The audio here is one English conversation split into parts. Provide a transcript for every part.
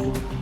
Wow!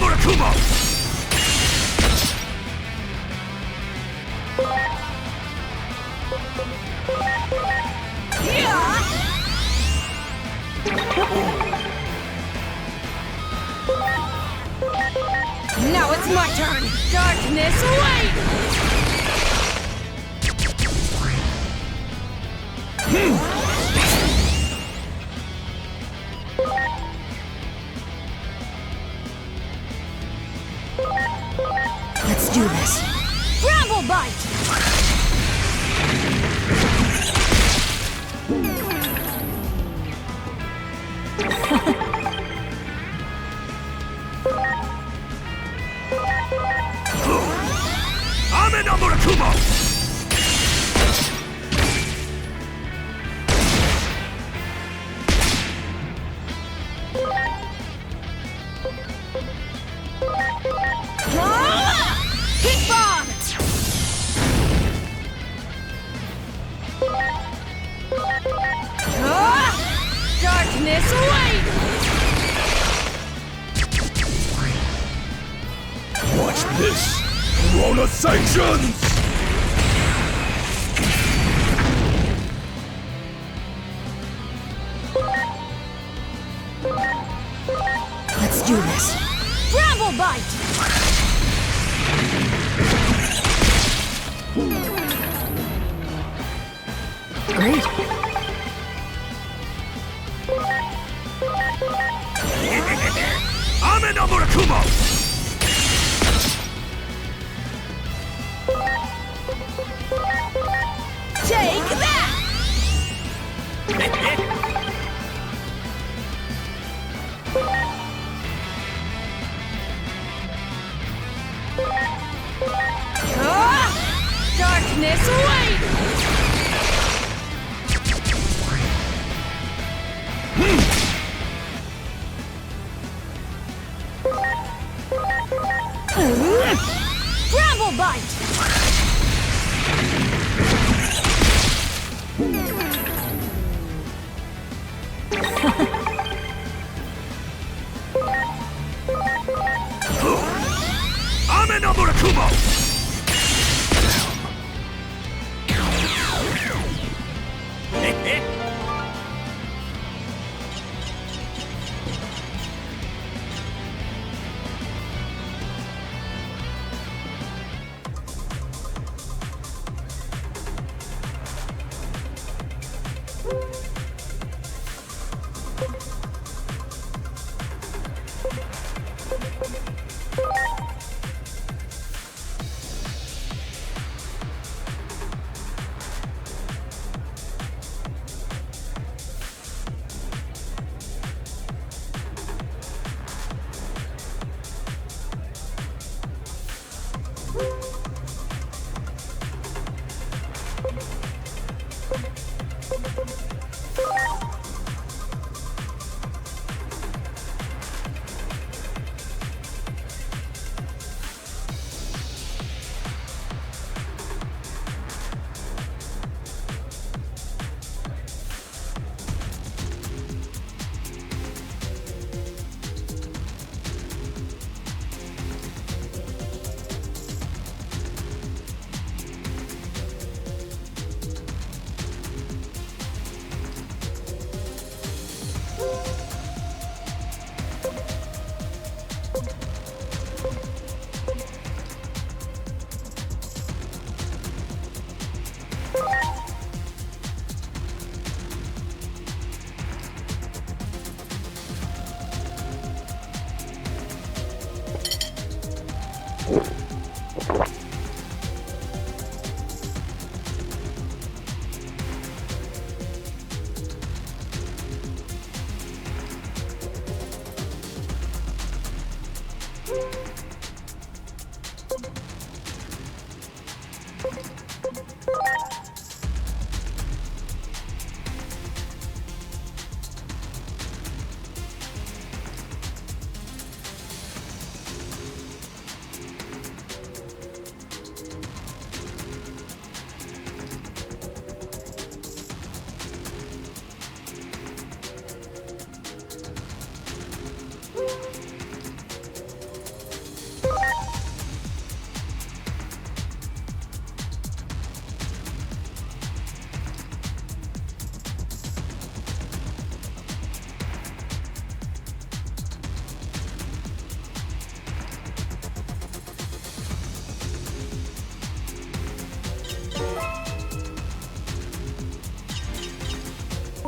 Merukimon! Now it's my turn! Darkness, wait! Let's do this. Bramble Bite! I'm in Merukimon! Heat Bomb! Darkness, wait! Watch this! Corona sanctions! Let's do this. Bramble Bite! Great. I'm in Merukimon! Take that! Darkness, wait! Bramble Bite! I'm in Merukimon!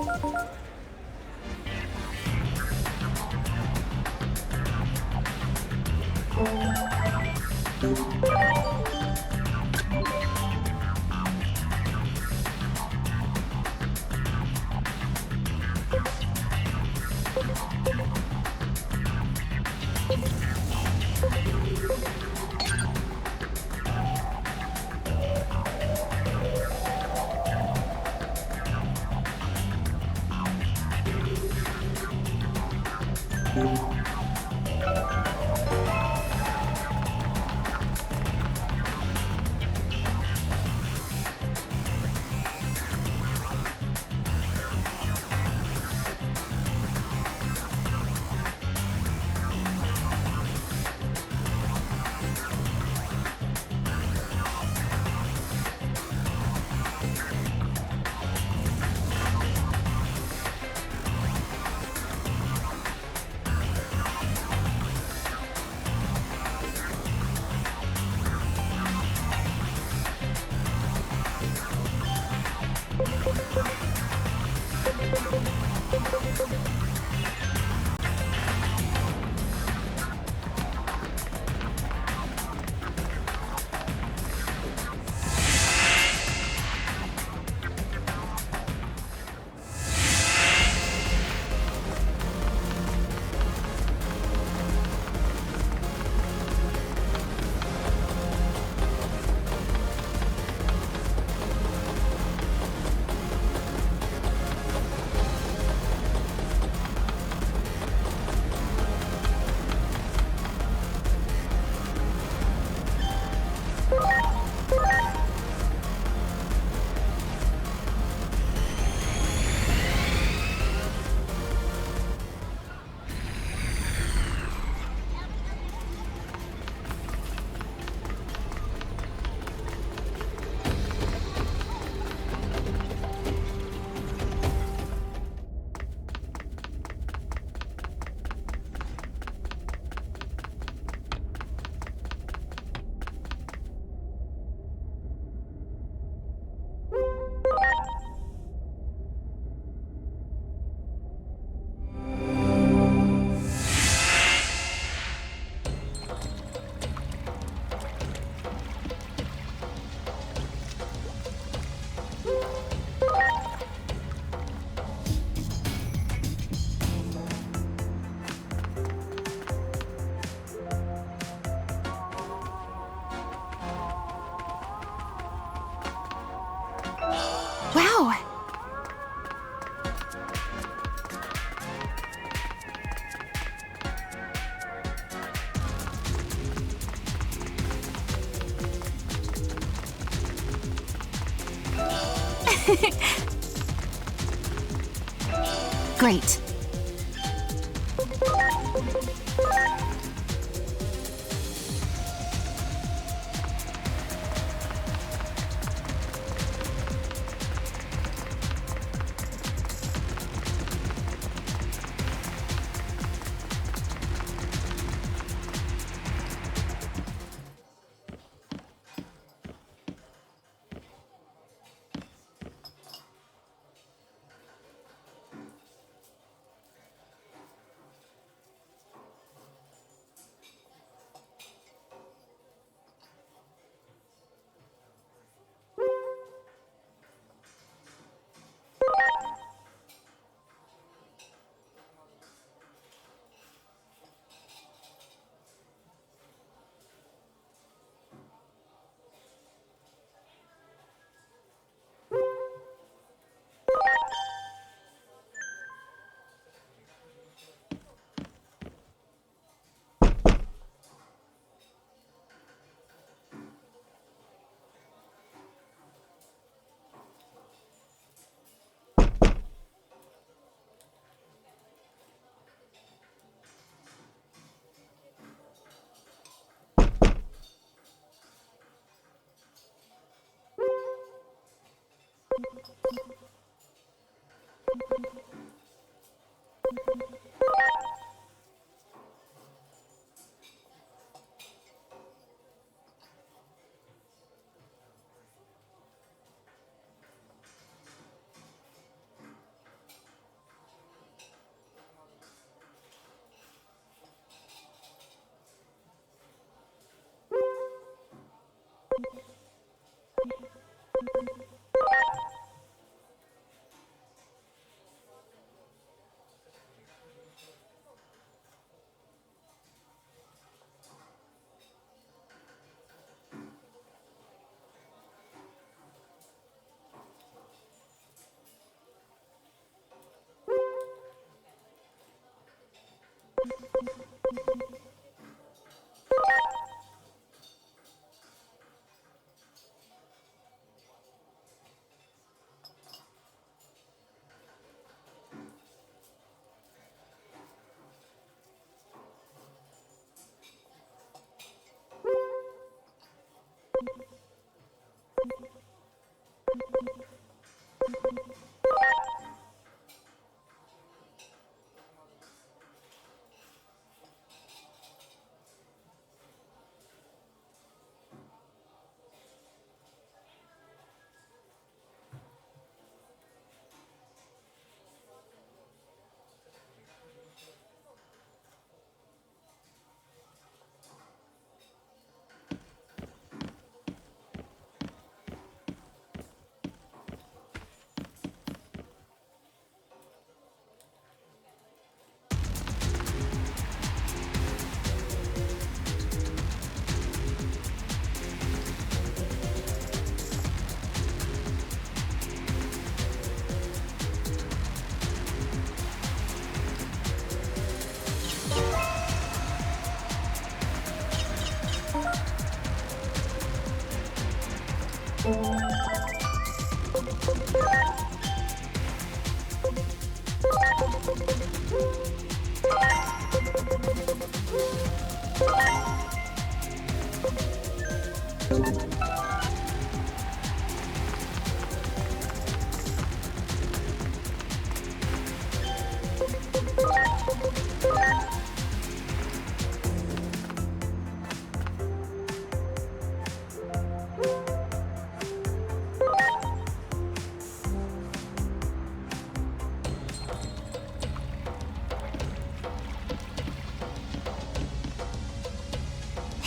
Wow! Great.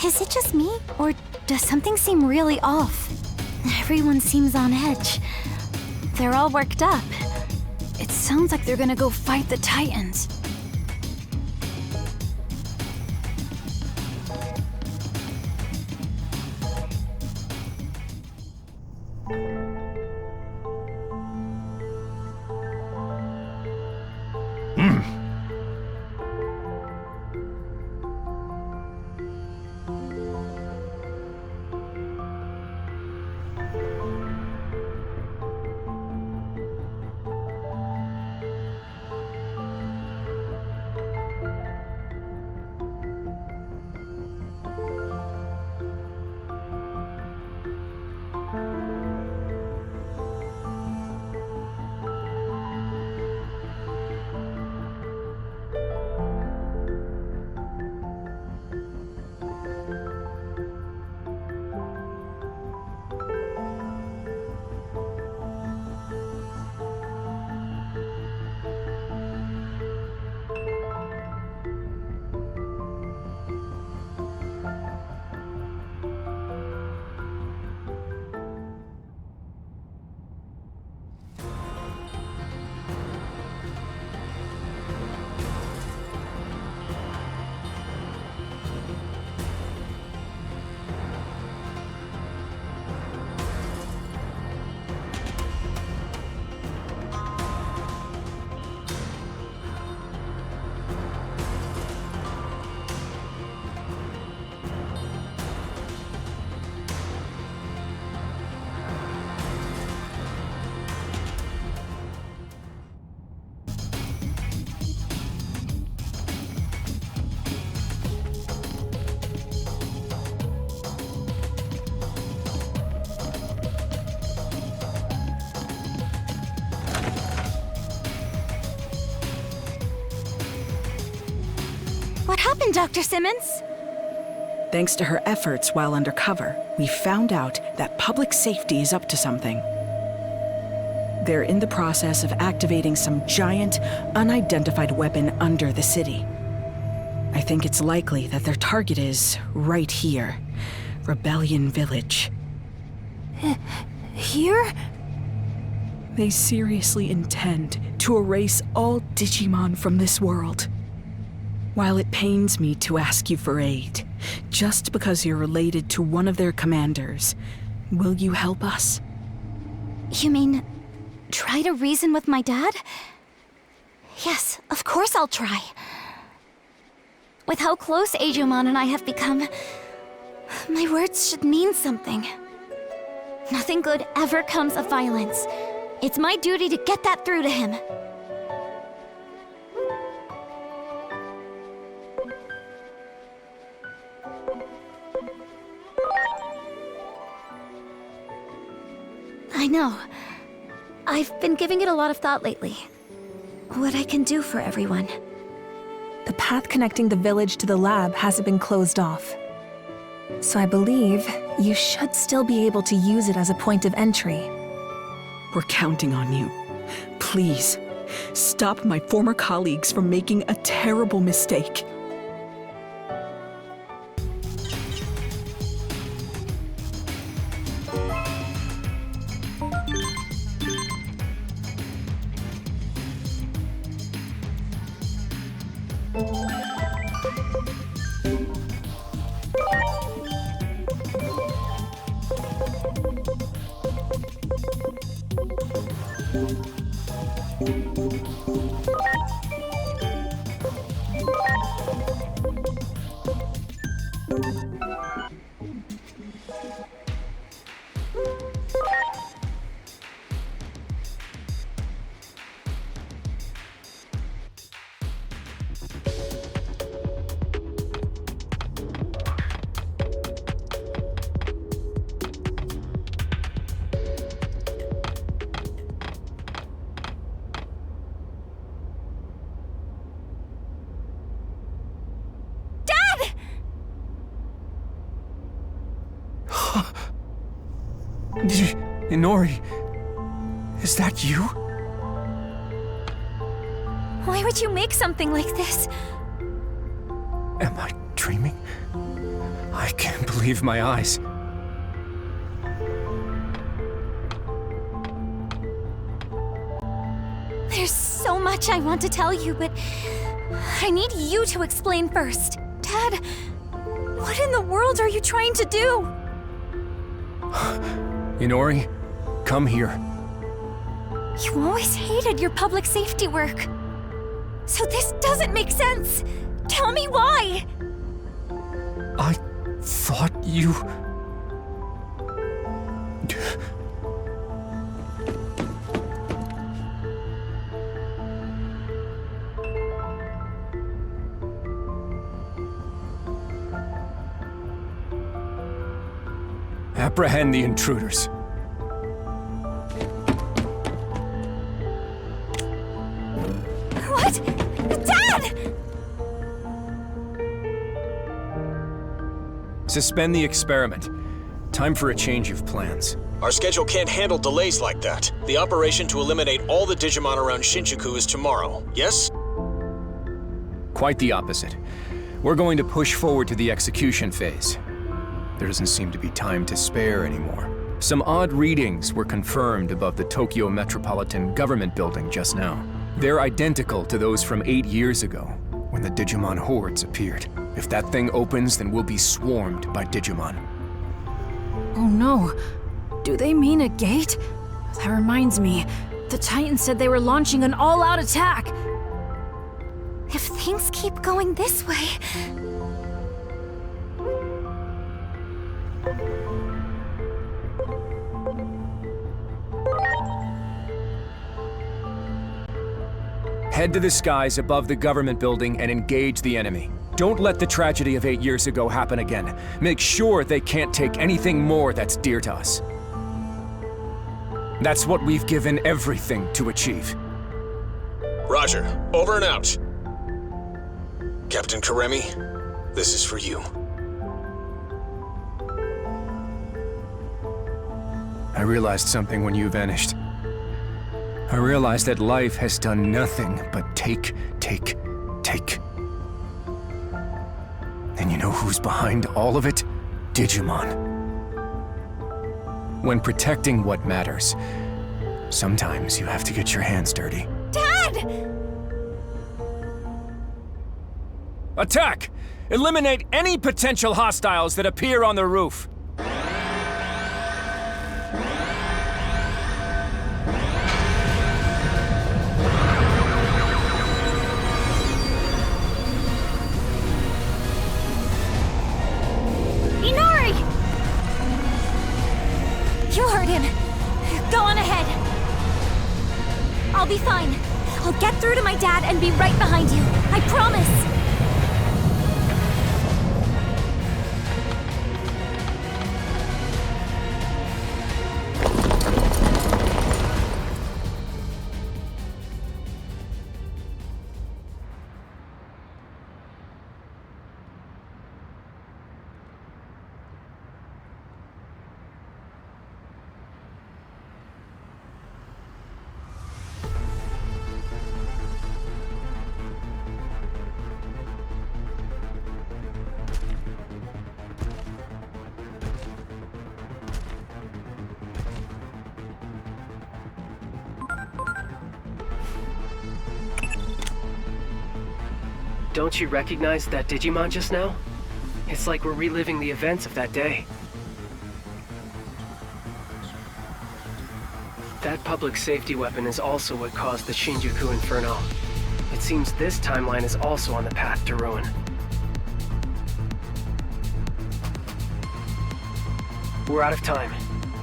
Is it just me, or does something seem really off? Everyone seems on edge. They're all worked up. It sounds like they're gonna go fight the Titans. What happened, Dr. Simmons? Thanks to her efforts while undercover, we found out that public safety is up to something. They're in the process of activating some giant, unidentified weapon under the city. I think it's likely that their target is right here, Rebellion Village. Here? They seriously intend to erase all Digimon from this world. While it pains me to ask you for aid, just because you're related to one of their commanders, will you help us? You mean, try to reason with my dad? Yes, of course I'll try. With how close Aegiomon and I have become, my words should mean something. Nothing good ever comes of violence. It's my duty to get that through to him. I know. I've been giving it a lot of thought lately. What I can do for everyone. The path connecting the village to the lab hasn't been closed off. So I believe you should still be able to use it as a point of entry. We're counting on you. Please, stop my former colleagues from making a terrible mistake. Inori, is that you? Why would you make something like this? Am I dreaming? I can't believe my eyes. There's so much I want to tell you, but I need you to explain first. Dad, what in the world are you trying to do? Inori, come here. You always hated your public safety work. So this doesn't make sense. Tell me why. I thought you... Apprehend the intruders. What? Dad! Suspend the experiment. Time for a change of plans. Our schedule can't handle delays like that. The operation to eliminate all the Digimon around Shinjuku is tomorrow, yes? Quite the opposite. We're going to push forward to the execution phase. There doesn't seem to be time to spare anymore. Some odd readings were confirmed above the Tokyo Metropolitan Government Building just now. They're identical to those from 8 years ago, when the Digimon hordes appeared. If that thing opens, then we'll be swarmed by Digimon. Oh no. Do they mean a gate? That reminds me. The Titans said they were launching an all-out attack. If things keep going this way... Head to the skies above the government building and engage the enemy. Don't let the tragedy of 8 years ago happen again. Make sure they can't take anything more that's dear to us. That's what we've given everything to achieve. Roger. Over and out. Captain Karemi, this is for you. I realized something when you vanished. I realized that life has done nothing but take. And you know who's behind all of it? Digimon. When protecting what matters, sometimes you have to get your hands dirty. Dad! Attack! Eliminate any potential hostiles that appear on the roof. Inori! You heard him. Go on ahead. I'll be fine. I'll get through to my dad and be right behind you. I promise. Don't you recognize that Digimon just now? It's like we're reliving the events of that day. That public safety weapon is also what caused the Shinjuku Inferno. It seems this timeline is also on the path to ruin. We're out of time.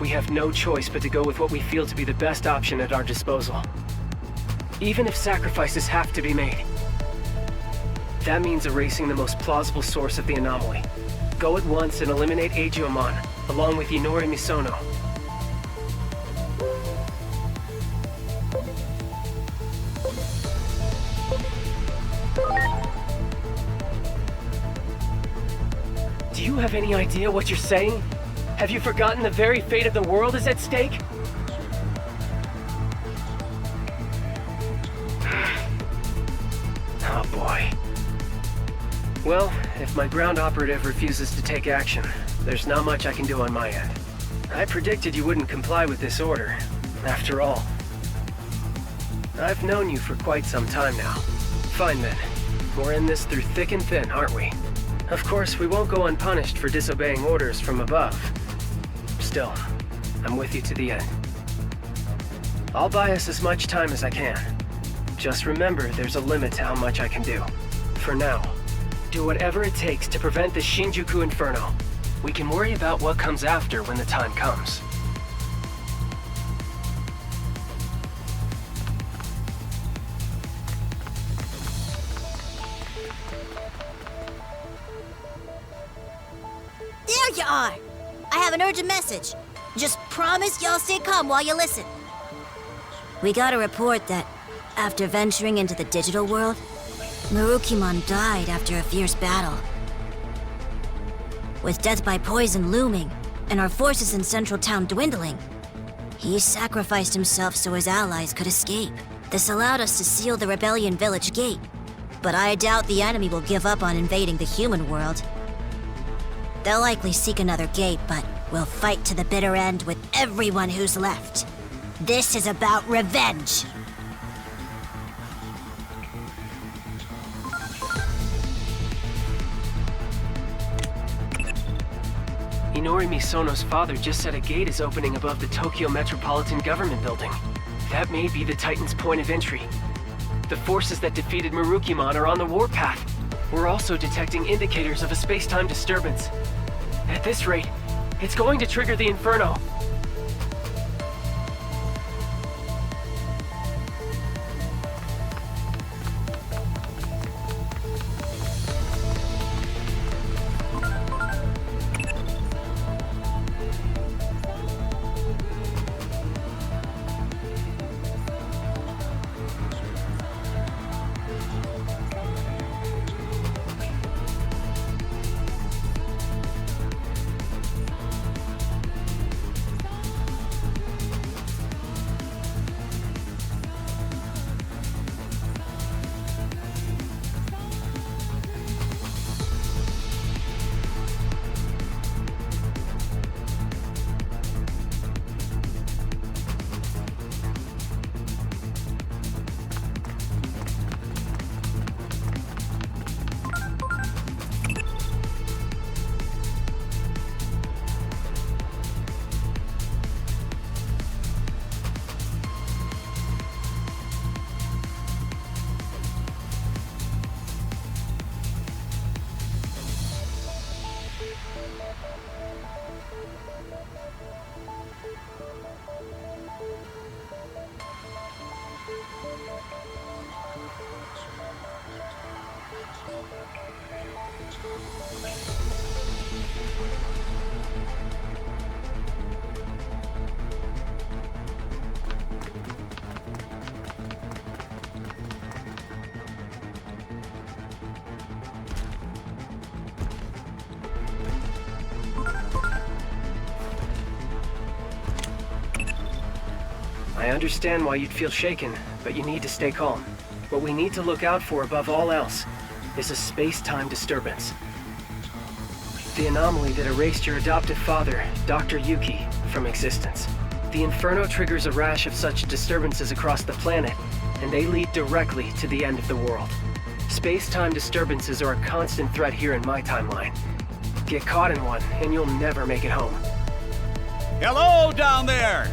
We have no choice but to go with what we feel to be the best option at our disposal. Even if sacrifices have to be made. That means erasing the most plausible source of the anomaly. Go at once and eliminate Aegiomon, along with Inori Misono. Do you have any idea what you're saying? Have you forgotten the very fate of the world is at stake? Oh boy. Well, if my ground operative refuses to take action, there's not much I can do on my end. I predicted you wouldn't comply with this order. After all, I've known you for quite some time now. Fine then. We're in this through thick and thin, aren't we? Of course, we won't go unpunished for disobeying orders from above. Still, I'm with you to the end. I'll buy us as much time as I can. Just remember, there's a limit to how much I can do. For now, do whatever it takes to prevent the Shinjuku Inferno. We can worry about what comes after when the time comes. There you are! I have an urgent message. Just promise y'all stay calm while you listen. We got a report that, after venturing into the digital world, Merukimon died after a fierce battle. With death by poison looming, and our forces in central town dwindling, he sacrificed himself so his allies could escape. This allowed us to seal the rebellion village gate, but I doubt the enemy will give up on invading the human world. They'll likely seek another gate, but we'll fight to the bitter end with everyone who's left. This is about revenge. Inori Misono's father just said a gate is opening above the Tokyo Metropolitan Government Building. That may be the Titan's point of entry. The forces that defeated Merukimon are on the warpath. We're also detecting indicators of a space-time disturbance. At this rate, it's going to trigger the Inferno. I understand why you'd feel shaken, but you need to stay calm. What we need to look out for above all else is a space-time disturbance. The anomaly that erased your adoptive father, Dr. Yuki, from existence. The Inferno triggers a rash of such disturbances across the planet, and they lead directly to the end of the world. Space-time disturbances are a constant threat here in my timeline. Get caught in one, and you'll never make it home. Hello down there!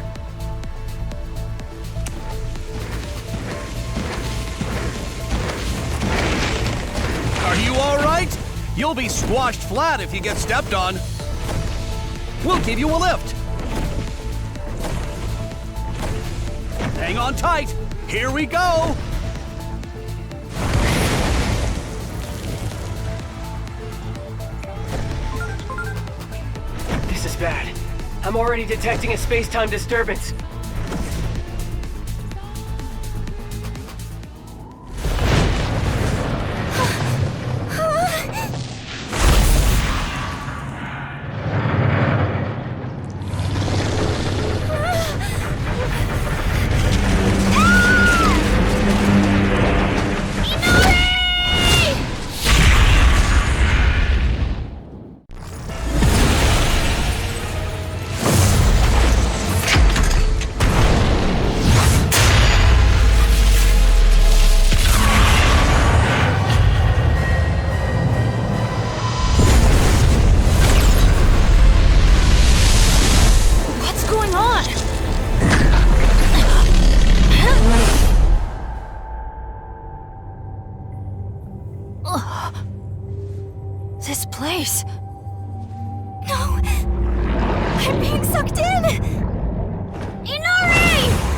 Are you all right? You'll be squashed flat if you get stepped on. We'll give you a lift. Hang on tight. Here we go. This is bad. I'm already detecting a space-time disturbance. This place. No! I'm being sucked in! Inori!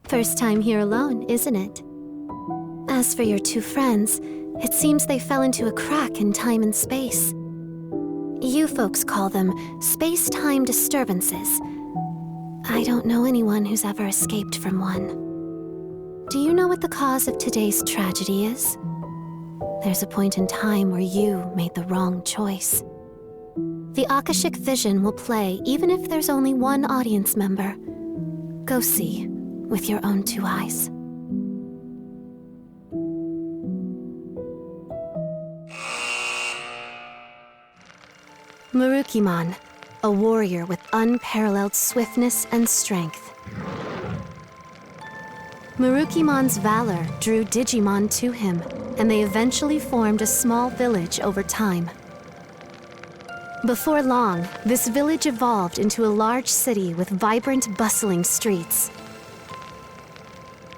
First time here alone, isn't it? As for your two friends, it seems they fell into a crack in time and space. You folks call them space-time disturbances. I don't know anyone who's ever escaped from one. Do you know what the cause of today's tragedy is? There's a point in time where you made the wrong choice. The Akashic Vision will play even if there's only one audience member. Go see with your own two eyes. Merukimon, a warrior with unparalleled swiftness and strength. Merukimon's valor drew Digimon to him, and they eventually formed a small village over time. Before long, this village evolved into a large city with vibrant, bustling streets.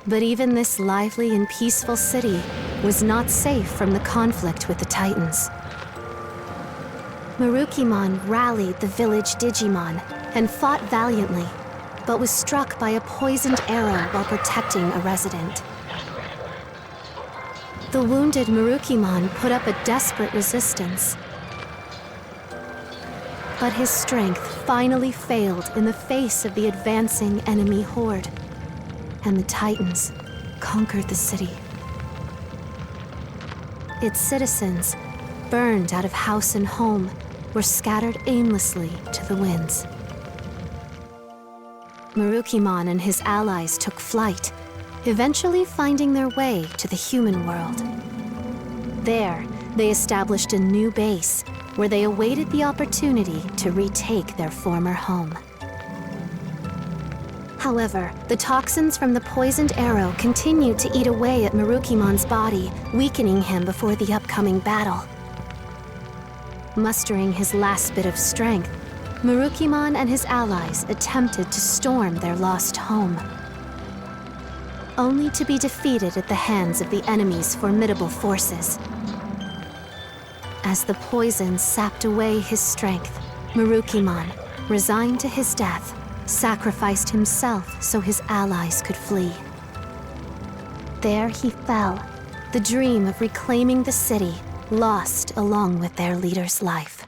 But even this lively and peaceful city was not safe from the conflict with the Titans. Merukimon rallied the village Digimon and fought valiantly, but was struck by a poisoned arrow while protecting a resident. The wounded Merukimon put up a desperate resistance. But his strength finally failed in the face of the advancing enemy horde, and the Titans conquered the city. Its citizens, burned out of house and home, were scattered aimlessly to the winds. Merukimon and his allies took flight, eventually finding their way to the human world. There, they established a new base, where they awaited the opportunity to retake their former home. However, the toxins from the poisoned arrow continued to eat away at Merukimon's body, weakening him before the upcoming battle. Mustering his last bit of strength, Merukimon and his allies attempted to storm their lost home, only to be defeated at the hands of the enemy's formidable forces. As the poison sapped away his strength, Merukimon, resigned to his death, sacrificed himself so his allies could flee. There he fell, the dream of reclaiming the city lost along with their leader's life.